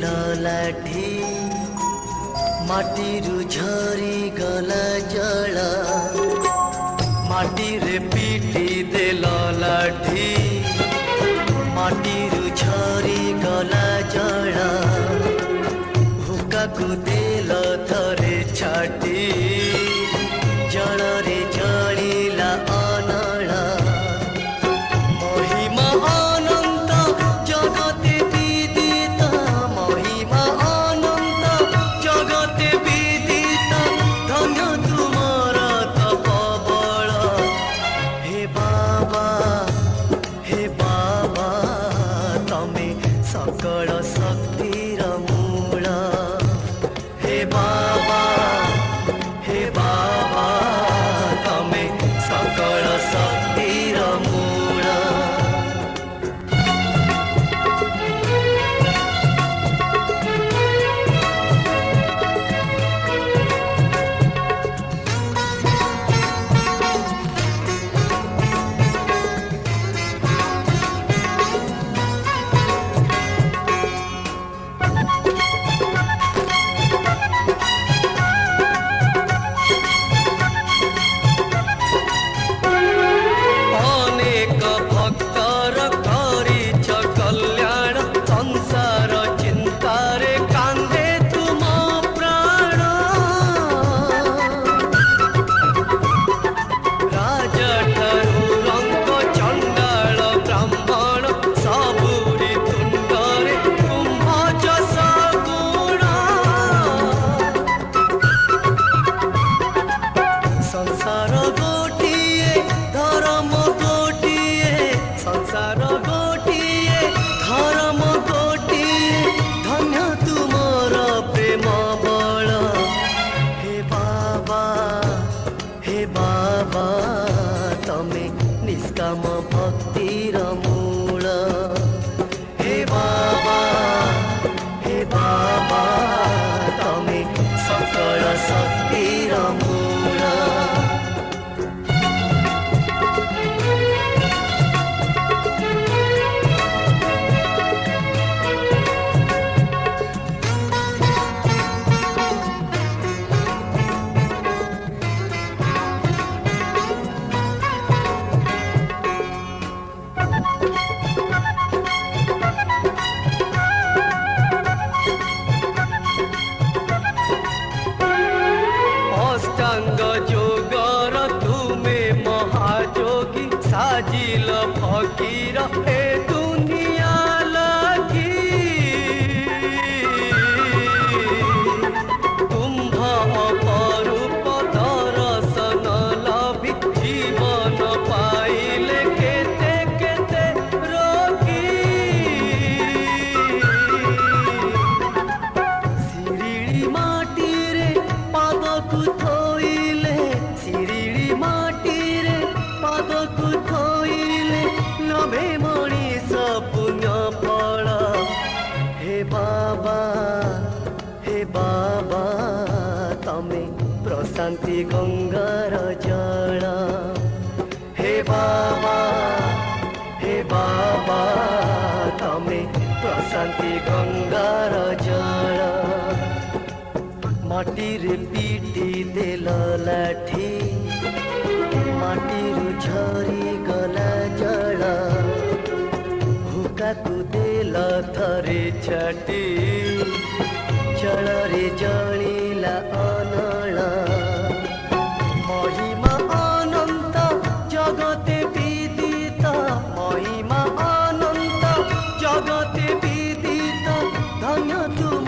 लाठी माटीरू झरी गला जल माटी रे पीटी देल लाठी माटीरू झरी गला जल हुक्का को देल थरे छाटी जल रे जलिला अनला महिमा अनंत जगते विदित महिमा अनंत जगते विदित धन्य तुमर तपबल हे बाबा तमे सकल शक्तिर मूल हे बाबा तमे सकल शक्तिर मूल। तमे निष्काम भक्तिर मूल हे बाबा तमे सकल शक्तिर मूल। जोगर तुमे महाजोगी साजिल फकीर हे दुनिया लगी कुंभ अपरूप दर्शन लभी जीवन पाइले केते केते रोगी शिरिडी माटी रे पाद को नभे मणिष पुण्य फल हे बाबा तमे प्रशांति गंगार जल हे बाबा तमे प्रशांति गंगार जल माटी रे पीटी देल लाठी माटीरू झरी गला जल हुक्का को देल थरे छाटी जल रे जलिला अनला महिमा अनंत जगते विदित महिमा अनंत जगते विदित धन्य तुम